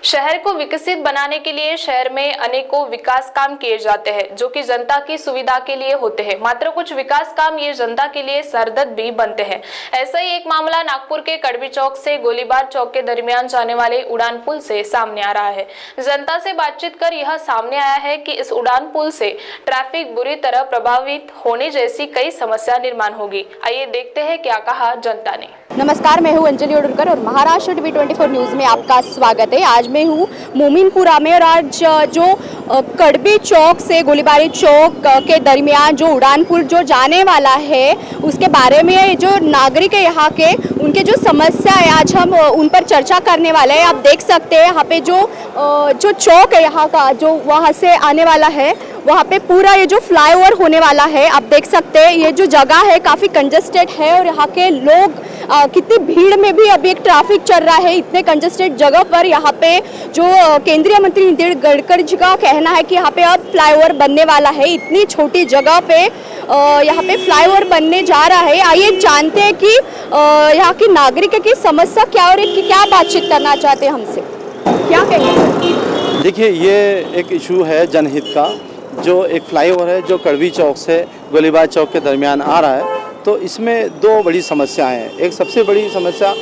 शहर को विकसित बनाने के लिए शहर में अनेकों विकास काम किए जाते हैं जो कि जनता की सुविधा के लिए होते हैं। मात्र कुछ विकास काम ये जनता के लिए सरदर्द भी बनते हैं। ऐसा ही एक मामला नागपुर के कड़बी चौक से गोलीबार चौक के दरमियान जाने वाले उड़ान पुल से सामने आ रहा है। जनता से बातचीत कर यह सामने आया है कि इस उड़ान पुल से ट्रैफिक बुरी तरह प्रभावित होने जैसी कई समस्या निर्माण होगी। आइए देखते हैं क्या कहा जनता ने। नमस्कार, मैं हूं अंजलि उडुरकर और महाराष्ट्र टीवी 24 न्यूज़ में आपका स्वागत है। आज मैं हूं मोमिनपुरा में और आज जो कड़बी चौक से गोलीबारी चौक के दरमियान जो उड़ान पुल जो जाने वाला है उसके बारे में जो नागरिक है यहाँ के उनके जो समस्या है आज हम उन पर चर्चा करने वाले हैं। आप देख सकते हैं यहाँ पे जो चौक है यहाँ का जो वहाँ से आने वाला है वहाँ पे पूरा ये जो फ्लाईओवर होने वाला है। आप देख सकते हैं ये जो जगह है काफ़ी कंजस्टेड है और यहाँ के लोग कितनी भीड़ में भी अभी एक ट्रैफिक चल रहा है। इतने कंजस्टेड जगह पर यहाँ पे जो केंद्रीय मंत्री नितिन गडकरी जी का कहना है कि यहाँ पे अब फ्लाईओवर बनने वाला है। इतनी छोटी जगह पे यहाँ पे फ्लाईओवर बनने जा रहा है। आइए जानते हैं कि यहाँ की नागरिक की समस्या क्या और क्या बातचीत करना चाहते हैं हमसे, क्या कहेंगे? देखिए, ये एक इशू है जनहित का, जो एक फ्लाईओवर है जो कड़बी चौक से गोलीबार चौक के दरमियान आ रहा है। तो इसमें दो बड़ी समस्याएं हैं। एक सबसे बड़ी समस्या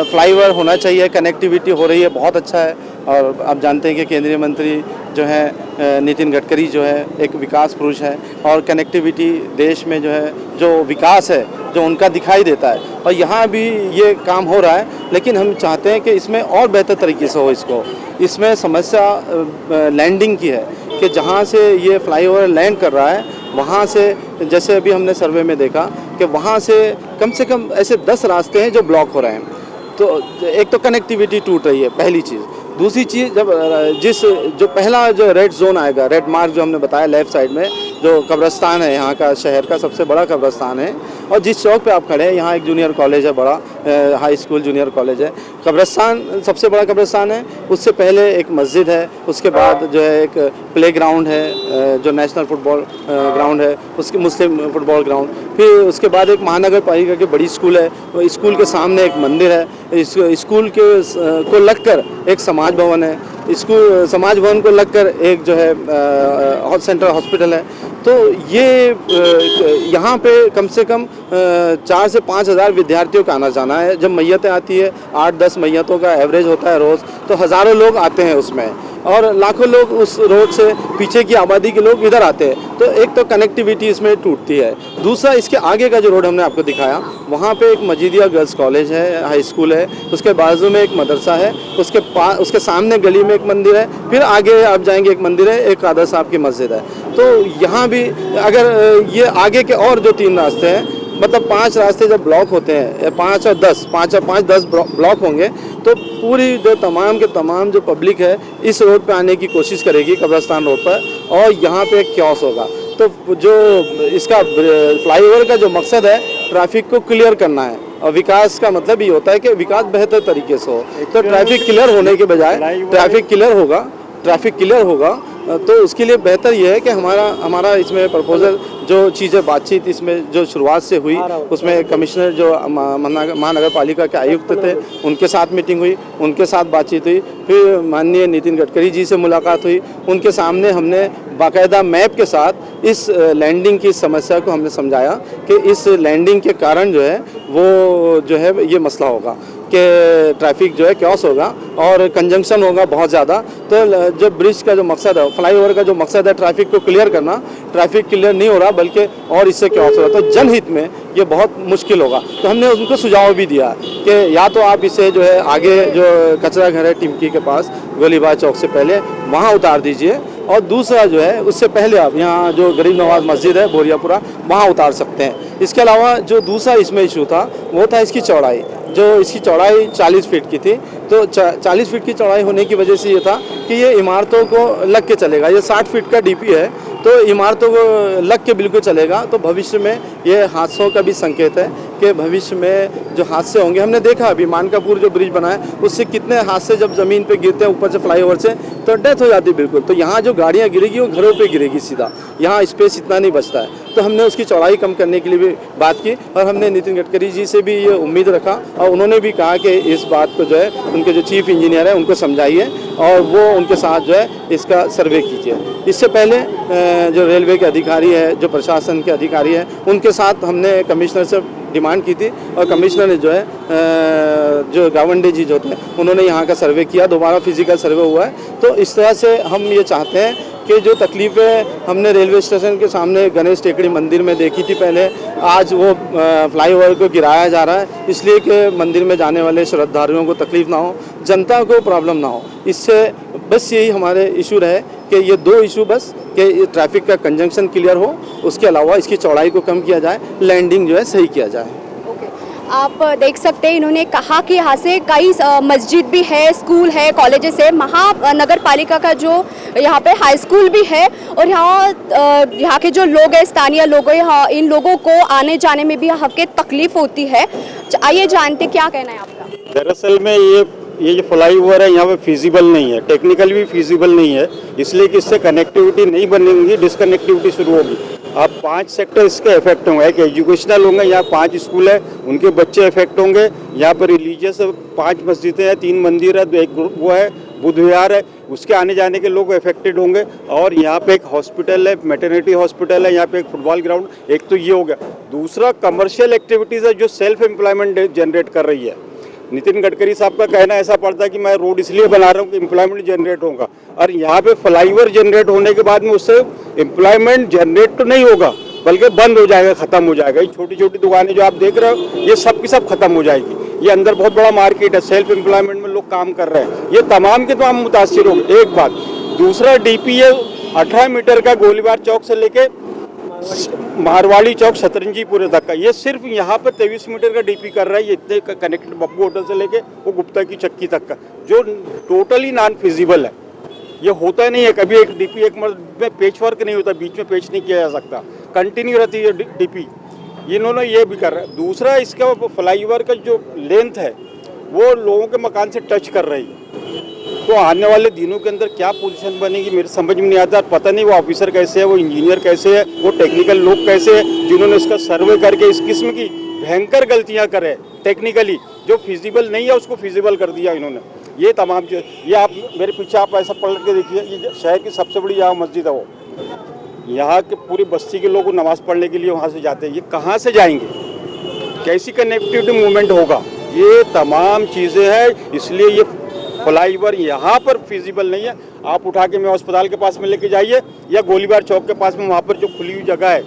फ्लाईओवर होना चाहिए, कनेक्टिविटी हो रही है, बहुत अच्छा है। और आप जानते हैं कि केंद्रीय मंत्री जो है नितिन गडकरी जो है एक विकास पुरुष है और कनेक्टिविटी देश में जो है जो विकास है जो उनका दिखाई देता है और यहाँ भी ये काम हो रहा है। लेकिन हम चाहते हैं कि इसमें और बेहतर तरीके से हो। इसमें समस्या लैंडिंग की है कि जहाँ से ये फ्लाईओवर लैंड कर रहा है वहाँ से, जैसे अभी हमने सर्वे में देखा कि वहाँ से कम ऐसे 10 रास्ते हैं जो ब्लॉक हो रहे हैं। तो एक तो कनेक्टिविटी टूट रही है, पहली चीज़। दूसरी चीज़, जब जो पहला जो रेड जोन आएगा, रेड मार्क जो हमने बताया लेफ़्ट साइड में, जो कब्रिस्तान है यहाँ का, शहर का सबसे बड़ा कब्रिस्तान है। और जिस चौक पे आप खड़े हैं यहाँ एक जूनियर कॉलेज है, बड़ा हाई स्कूल जूनियर कॉलेज है। कब्रिस्तान सबसे बड़ा कब्रिस्तान है। उससे पहले एक मस्जिद है, उसके बाद जो है एक प्ले ग्राउंड है जो नेशनल फुटबॉल ग्राउंड है, उसके मुस्लिम फुटबॉल ग्राउंड। फिर उसके बाद एक महानगर पालिका की बड़ी स्कूल है, तो स्कूल के सामने एक मंदिर है। स्कूल के को लगकर एक समाज भवन है। स्कूल समाज भवन को लगकर एक जो है सेंट्रल हॉस्पिटल है। तो ये यहाँ पे कम से कम 4 से 5 हज़ार विद्यार्थियों का आना जाना है। जब मैयतें आती है 8-10 मैयतों का एवरेज होता है रोज़, तो हज़ारों लोग आते हैं उसमें और लाखों लोग उस रोड से, पीछे की आबादी के लोग इधर आते हैं। तो एक तो कनेक्टिविटी इसमें टूटती है। दूसरा, इसके आगे का जो रोड हमने आपको दिखाया वहाँ पे एक मजीदिया गर्ल्स कॉलेज है, हाई स्कूल है, उसके बाजू में एक मदरसा है, उसके सामने गली में एक मंदिर है, फिर आगे आप जाएंगे एक मंदिर है, एक कादर साहब की मस्जिद है। तो यहाँ भी अगर ये आगे के और जो 3 रास्ते हैं, मतलब 5 रास्ते जब ब्लॉक होते हैं, 5 और 10 ब्लॉक होंगे, तो पूरी जो तमाम के तमाम जो पब्लिक है इस रोड पे आने की कोशिश करेगी, कब्रिस्तान रोड पर, और यहाँ पे क्योस होगा। तो जो इसका फ्लाईओवर का जो मकसद है ट्रैफिक को क्लियर करना है, और विकास का मतलब ये होता है कि विकास बेहतर तरीके से हो। तो ट्रैफिक क्लियर होने के बजाय ट्रैफिक क्लियर होगा तो उसके लिए बेहतर ये है कि हमारा इसमें प्रपोजल जो चीज़ें बातचीत इसमें जो शुरुआत से हुई, उसमें कमिश्नर जो महानगर पालिका के आयुक्त थे उनके साथ मीटिंग हुई, उनके साथ बातचीत हुई। फिर माननीय नितिन गडकरी जी से मुलाकात हुई, उनके सामने हमने बाकायदा मैप के साथ इस लैंडिंग की समस्या को हमने समझाया कि इस लैंडिंग के कारण जो है वो जो है ये मसला होगा कि ट्रैफिक जो है क्योस होगा और कंजंक्शन होगा बहुत ज़्यादा। तो जो ब्रिज का जो मकसद है, फ्लाईओवर का जो मकसद है ट्रैफिक को क्लियर करना, ट्रैफिक क्लियर नहीं हो रहा बल्कि और इससे क्योस हो रहा। तो जनहित में ये बहुत मुश्किल होगा। तो हमने उनको सुझाव भी दिया कि या तो आप इसे जो है आगे जो कचरा घर है टिमकी के पास गोलीबार चौक से पहले वहाँ उतार दीजिए, और दूसरा जो है उससे पहले आप यहाँ जो गरीब नवाज मस्जिद है बोरियापुरा वहाँ उतार सकते हैं। इसके अलावा जो दूसरा इसमें इशू था वो था इसकी चौड़ाई। जो इसकी चौड़ाई 40 फीट की थी, तो 40 फीट की चौड़ाई होने की वजह से ये था कि ये इमारतों को लग के चलेगा। ये 60 फीट का डीपी है, तो इमारतों को लग के बिल्कुल चलेगा। तो भविष्य में ये हादसों का भी संकेत है कि भविष्य में जो हादसे होंगे, हमने देखा अभी मानकापुर जो ब्रिज बना है उससे कितने हादसे जब ज़मीन पे गिरते हैं ऊपर से फ्लाईओवर से, तो डेथ हो जाती है बिल्कुल। तो यहाँ जो गाड़ियाँ गिरेगी वो घरों पे गिरेगी सीधा, यहाँ स्पेस इतना नहीं बचता है। तो हमने उसकी चौड़ाई कम करने के लिए भी बात की और हमने नितिन गडकरी जी से भी ये उम्मीद रखा और उन्होंने भी कहा कि इस बात को जो है उनके जो चीफ इंजीनियर है उनको समझाइए और वो उनके साथ जो है इसका सर्वे कीजिए। इससे पहले जो रेलवे के अधिकारी है, जो प्रशासन के अधिकारी हैं, उनके साथ हमने कमिश्नर से डिमांड की थी और कमिश्नर ने जो है जो गावंडे जी जो थे उन्होंने यहाँ का सर्वे किया, दोबारा फिजिकल सर्वे हुआ है। तो इस तरह से हम ये चाहते हैं कि जो तकलीफ़ें हमने रेलवे स्टेशन के सामने गणेश टेकड़ी मंदिर में देखी थी पहले, आज वो फ्लाईओवर को गिराया जा रहा है इसलिए कि मंदिर में जाने वाले श्रद्धालुओं को तकलीफ़ ना हो, जनता को प्रॉब्लम ना हो। इससे बस यही हमारे इशू रहे कि ये दो इशू बस कि ट्रैफिक का कंजंक्शन क्लियर हो, उसके अलावा इसकी चौड़ाई को कम किया जाए, लैंडिंग जो है सही किया जाए। आप देख सकते हैं इन्होंने कहा कि यहाँ से कई मस्जिद भी है, स्कूल है, कॉलेजेस है, महानगर पालिका का जो यहाँ पे हाई स्कूल भी है और यहाँ के जो लोग हैं, स्थानीय लोग हैं, इन लोगों को आने जाने में भी यहाँ के तकलीफ होती है। आइए जानते क्या कहना है आपका। दरअसल में ये जो फ्लाईओवर है यहाँ पे फिजिबल नहीं है, टेक्निकली भी फिजिबल नहीं है, इसलिए कि इससे कनेक्टिविटी नहीं बनेगी, डिसकनेक्टिविटी शुरू होगी। आप 5 सेक्टर इसके इफेक्ट होंगे, एक एजुकेशनल होंगे, यहाँ 5 स्कूल है उनके बच्चे इफेक्ट होंगे, यहाँ पर रिलीजियस 5 मस्जिदें हैं, 3 मंदिर है, एक वो है बुद्ध विहार है, उसके आने जाने के लोग इफेक्टेड होंगे। और यहाँ पे एक हॉस्पिटल है, मैटरनिटी हॉस्पिटल है, यहाँ पे एक फुटबॉल ग्राउंड, एक तो ये हो गया। दूसरा कमर्शियल एक्टिविटीज़ है जो सेल्फ एम्प्लॉयमेंट जनरेट कर रही है। नितिन गडकरी साहब का कहना ऐसा पड़ता है कि मैं रोड इसलिए बना रहा हूँ कि एम्प्लॉयमेंट जनरेट होगा, और यहाँ पे फ्लाईओवर जनरेट होने के बाद में उससे एम्प्लॉयमेंट जनरेट तो नहीं होगा बल्कि बंद हो जाएगा, ख़त्म हो जाएगा। ये छोटी छोटी दुकानें जो आप देख रहे हो ये सब की सब खत्म हो जाएगी। ये अंदर बहुत बड़ा मार्केट है, सेल्फ एम्प्लॉयमेंट में लोग काम कर रहे हैं, ये तमाम के तमाम मुतासिर होंगे। एक बात, दूसरा डीपी है 18 मीटर का गोलीबार चौक से लेके मारवाड़ी चौक शतरंजीपुरे तक का, ये सिर्फ यहाँ पर 23 मीटर का डीपी कर रहा है। ये इतने कनेक्टेड बब्बू होटल से लेके वो गुप्ता की चक्की तक का, जो टोटली नॉन फिजिबल है। ये होता नहीं है कभी, एक डीपी एक में पेच वर्क नहीं होता, बीच में पेच नहीं किया जा सकता, कंटिन्यू रहती है डीपी। इन्होंने ये भी कर रहा है। दूसरा, इसका फ्लाईओवर का जो लेंथ है वो लोगों के मकान से टच कर रही है, तो आने वाले दिनों के अंदर क्या पोजीशन बनेगी मेरे समझ में नहीं आता। पता नहीं वो ऑफिसर कैसे है, वो इंजीनियर कैसे है, वो टेक्निकल लोग कैसे हैं जिन्होंने इसका सर्वे करके इस किस्म की भयंकर गलतियां करे टेक्निकली, जो फिजिबल नहीं है उसको फिजिबल कर दिया इन्होंने। ये तमाम चीज़, ये आप मेरे पीछे आप ऐसा पलट के देखिए, ये शहर की सबसे बड़ी यहाँ मस्जिद है, वो यहाँ के पूरी बस्ती के लोग नमाज़ पढ़ने के लिए वहाँ से जाते हैं। ये कहाँ से जाएंगे, कैसी कनेक्टिविटी मूवमेंट होगा, ये तमाम चीज़ें हैं। इसलिए ये फ्लाईओवर यहाँ पर फिजिबल नहीं है। आप उठा के मैं अस्पताल के पास में लेके जाइए या गोलीबार चौक के पास में वहाँ पर जो खुली हुई जगह है,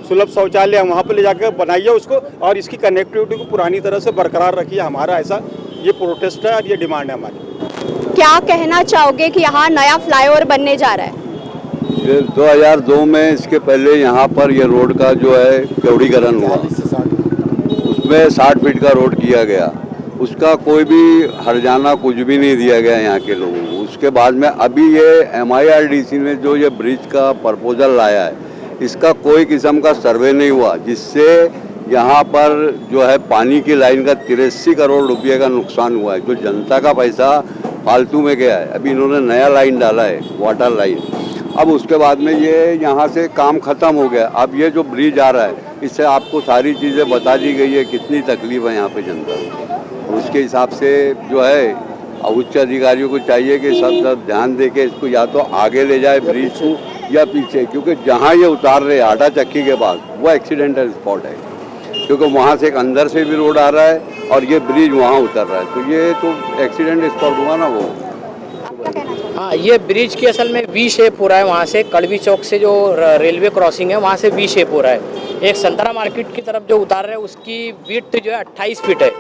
सुलभ शौचालय है, वहाँ पर ले जाकर बनाइए उसको, और इसकी कनेक्टिविटी को पुरानी तरह से बरकरार रखिए। हमारा ऐसा ये प्रोटेस्ट है और ये डिमांड है हमारी। क्या कहना चाहोगे कि यहाँ नया फ्लाईओवर बनने जा रहा है? ये 2002 में, इसके पहले यहाँ पर ये रोड का जो है चौड़ीकरण हुआ, उसमें 60 फीट का रोड किया गया, उसका कोई भी हर्जाना कुछ भी नहीं दिया गया यहाँ के लोगों को। उसके बाद में अभी ये MIRDC ने जो ये ब्रिज का प्रपोजल लाया है, इसका कोई किस्म का सर्वे नहीं हुआ, जिससे यहाँ पर जो है पानी की लाइन का 83 करोड़ रुपये का नुकसान हुआ है, जो जनता का पैसा फालतू में गया है। अभी इन्होंने नया लाइन डाला है, वाटर लाइन। अब उसके बाद में ये यहाँ से काम ख़त्म हो गया। अब ये जो ब्रिज आ रहा है, इससे आपको सारी चीज़ें बता दी गई है, कितनी तकलीफ है यहाँ पे जनता को। उसके हिसाब से जो है उच्च अधिकारियों को चाहिए कि सब ध्यान दे के इसको या तो आगे ले जाए ब्रिज को या पीछे, क्योंकि जहाँ ये उतार रहे आटा चक्की के बाद वो एक्सीडेंटल स्पॉट है, क्योंकि वहाँ से एक अंदर से भी रोड आ रहा है और ये ब्रिज वहाँ उतर रहा है, तो ये तो एक्सीडेंट स्पॉट हुआ ना वो। हाँ, ये ब्रिज की असल में वी शेप हो रहा है। वहाँ से कड़वी चौक से जो रेलवे क्रॉसिंग है वहाँ से वी शेप हो रहा है। एक संतरा मार्केट की तरफ जो उतार रहे हैं उसकी विड्थ जो है 28 फीट है,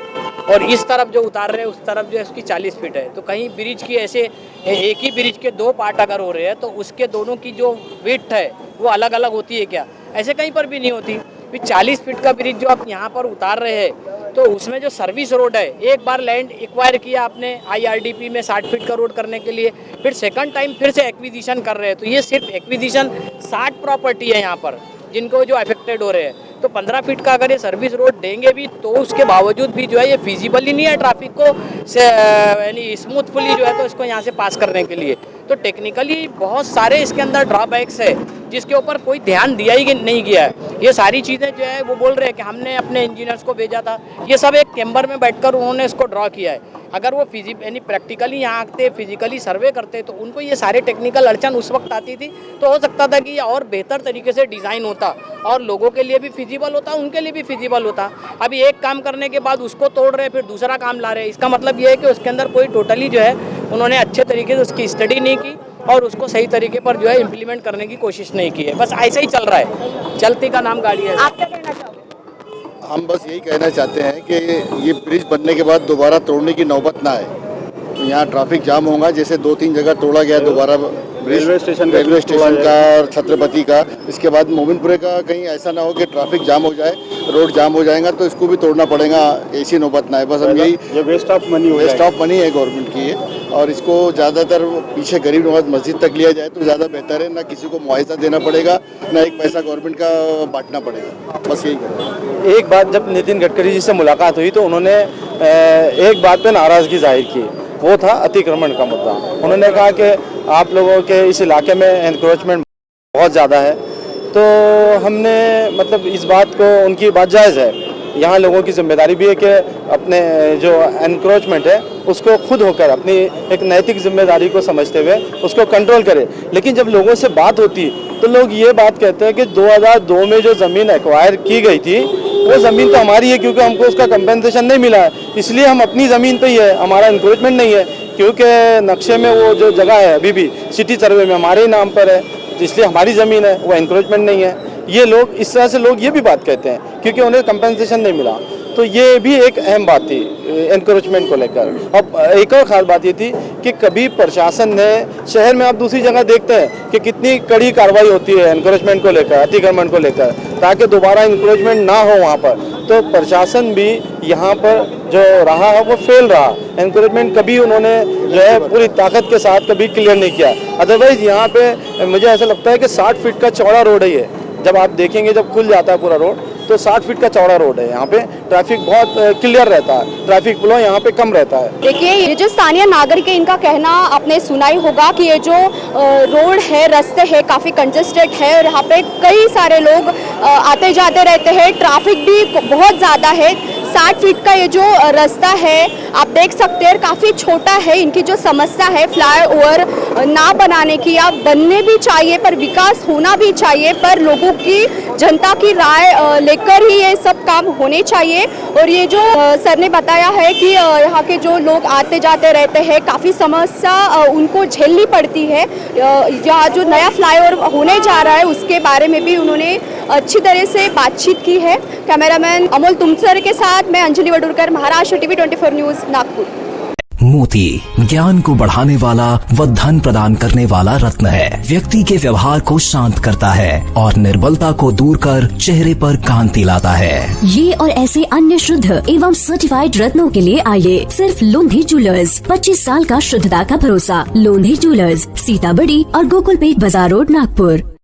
और इस तरफ जो उतार रहे हैं उस तरफ जो है उसकी 40 फीट है। तो कहीं ब्रिज की ऐसे एक ही ब्रिज के 2 पार्ट अगर हो रहे हैं तो उसके दोनों की जो विड्थ है वो अलग अलग होती है क्या? ऐसे कहीं पर भी नहीं होती। फिर 40 फीट का ब्रिज जो आप यहाँ पर उतार रहे हैं तो उसमें जो सर्विस रोड है, एक बार लैंड एक्वायर किया आपने IRDP में 60 फीट का रोड करने के लिए, फिर सेकंड टाइम फिर से एक्विजिशन कर रहे हैं। तो ये सिर्फ एक्विजिशन 60 प्रॉपर्टी है यहाँ पर जिनको जो अफेक्टेड हो रहे हैं। तो 15 फीट का अगर ये सर्विस रोड देंगे भी तो उसके बावजूद भी जो है ये फिजिबल ही नहीं है ट्रैफिक को यानी स्मूथफुली जो है तो इसको यहाँ से पास करने के लिए। तो टेक्निकली बहुत सारे इसके अंदर ड्रॉबैक्स है जिसके ऊपर कोई ध्यान दिया ही नहीं गया है। ये सारी चीज़ें जो है वो बोल रहे हैं कि हमने अपने इंजीनियर्स को भेजा था, ये सब एक चैम्बर में बैठकर उन्होंने इसको ड्रॉ किया है। अगर वो यानी प्रैक्टिकली यहाँ आते, फिजिकली सर्वे करते तो उनको ये सारे टेक्निकल अड़चन उस वक्त आती थी, तो हो सकता था कि ये और बेहतर तरीके से डिज़ाइन होता और लोगों के लिए भी फिजिबल होता, उनके लिए भी फिजिबल होता। अभी एक काम करने के बाद उसको तोड़ रहे फिर दूसरा काम ला रहे, इसका मतलब ये है कि उसके अंदर कोई टोटली जो है उन्होंने अच्छे तरीके से उसकी स्टडी नहीं की और उसको सही तरीके पर जो है इम्प्लीमेंट करने की कोशिश नहीं की है। बस ऐसे ही चल रहा है, चलती का नाम गाड़ी है। आप क्या कहना चाहोगे? हम बस यही कहना चाहते हैं कि ये ब्रिज बनने के बाद दोबारा तोड़ने की नौबत ना आए। यहाँ ट्रैफिक जाम होगा, जैसे 2-3 जगह तोड़ा गया दोबारा ब्रिज, रेलवे स्टेशन का और छत्रपति का। इसके बाद मोमिनपुरे का कहीं ऐसा ना हो कि ट्रैफिक जाम हो जाए, रोड जाम हो जाएगा तो इसको भी तोड़ना पड़ेगा, ऐसी नौबत ना आए। बस हम यही, ये वेस्ट ऑफ मनी है गवर्नमेंट की है और इसको ज़्यादातर पीछे गरीब नवाज मस्जिद तक लिया जाए तो ज़्यादा बेहतर है। ना किसी को मुआवजा देना पड़ेगा, ना एक पैसा गवर्नमेंट का बांटना पड़ेगा। बस यही करें। एक बात, जब नितिन गडकरी जी से मुलाकात हुई तो उन्होंने एक बात पे नाराज़गी जाहिर की, वो था अतिक्रमण का मुद्दा। उन्होंने कहा कि आप लोगों के इस इलाके में एनक्रोचमेंट बहुत ज़्यादा है, तो हमने मतलब इस बात को, उनकी बात जायज़ है, यहाँ लोगों की जिम्मेदारी भी है कि अपने जो एनक्रोचमेंट है उसको खुद होकर अपनी एक नैतिक जिम्मेदारी को समझते हुए उसको कंट्रोल करे। लेकिन जब लोगों से बात होती तो लोग ये बात कहते हैं कि 2002 में जो ज़मीन एक्वायर की गई थी वो ज़मीन तो हमारी है, क्योंकि हमको उसका कंपेंसेशन नहीं मिला है, इसलिए हम अपनी ज़मीन पे ही है, हमारा इंक्रोचमेंट नहीं है। क्योंकि नक्शे में वो जो जगह है अभी भी सिटी सर्वे में हमारे ही नाम पर है, इसलिए हमारी ज़मीन है, वो इंक्रोचमेंट नहीं है। ये लोग, इस तरह से लोग ये भी बात कहते हैं क्योंकि उन्हें कंपेंसेशन नहीं मिला। तो ये भी एक अहम बात थी एनक्रोचमेंट को लेकर। अब एक और ख़ास बात ये थी कि कभी प्रशासन ने, शहर में आप दूसरी जगह देखते हैं कि कितनी कड़ी कार्रवाई होती है एनक्रोचमेंट को लेकर, अतिक्रमण को लेकर, ताकि दोबारा इंक्रोचमेंट ना हो वहाँ पर। तो प्रशासन भी यहाँ पर जो रहा है वो फेल रहा। एनक्रोचमेंट कभी उन्होंने जो है पूरी ताकत के साथ कभी क्लियर नहीं किया। अदरवाइज़ यहाँ पे मुझे ऐसा लगता है कि 60 फीट का चौड़ा रोड है ये। जब आप देखेंगे, जब खुल जाता है पूरा रोड तो 60 फीट का चौड़ा रोड है। यहाँ पे ट्रैफिक बहुत क्लियर रहता है, ट्रैफिक फ्लो यहाँ पे कम रहता है। देखिए, ये जो स्थानीय नागरिक है, इनका कहना आपने सुना ही होगा कि ये जो रोड है, रास्ते है, काफ़ी कंजेस्टेड है और यहाँ पे कई सारे लोग आते जाते रहते हैं, ट्रैफिक भी बहुत ज़्यादा है। 60 फीट का ये जो रास्ता है आप देख सकते हैं, काफ़ी छोटा है। इनकी जो समस्या है फ्लाईओवर ना बनाने की, या बनने भी चाहिए पर विकास होना भी चाहिए, पर लोगों की, जनता की राय लेकर ही ये सब काम होने चाहिए। और ये जो सर ने बताया है कि यहाँ के जो लोग आते जाते रहते हैं, काफ़ी समस्या उनको झेलनी पड़ती है। यहाँ जो नया फ्लाईओवर होने जा रहा है उसके बारे में भी उन्होंने अच्छी तरह से बातचीत की है। कैमरामैन अमोल तुमसर के साथ मैं अंजलि वडुरकर, महाराष्ट्र टीवी 24 न्यूज़, नागपुर। मोती ज्ञान को बढ़ाने वाला व धन प्रदान करने वाला रत्न है। व्यक्ति के व्यवहार को शांत करता है और निर्बलता को दूर कर चेहरे पर कांति लाता है। ये और ऐसे अन्य शुद्ध एवं सर्टिफाइड रत्नों के लिए आइए सिर्फ लोंधी ज्वेलर्स। 25 साल का शुद्धता का भरोसा। लोंधी ज्वेलर्स, सीताबड़ी और गोकुलपेट बाजार रोड, नागपुर।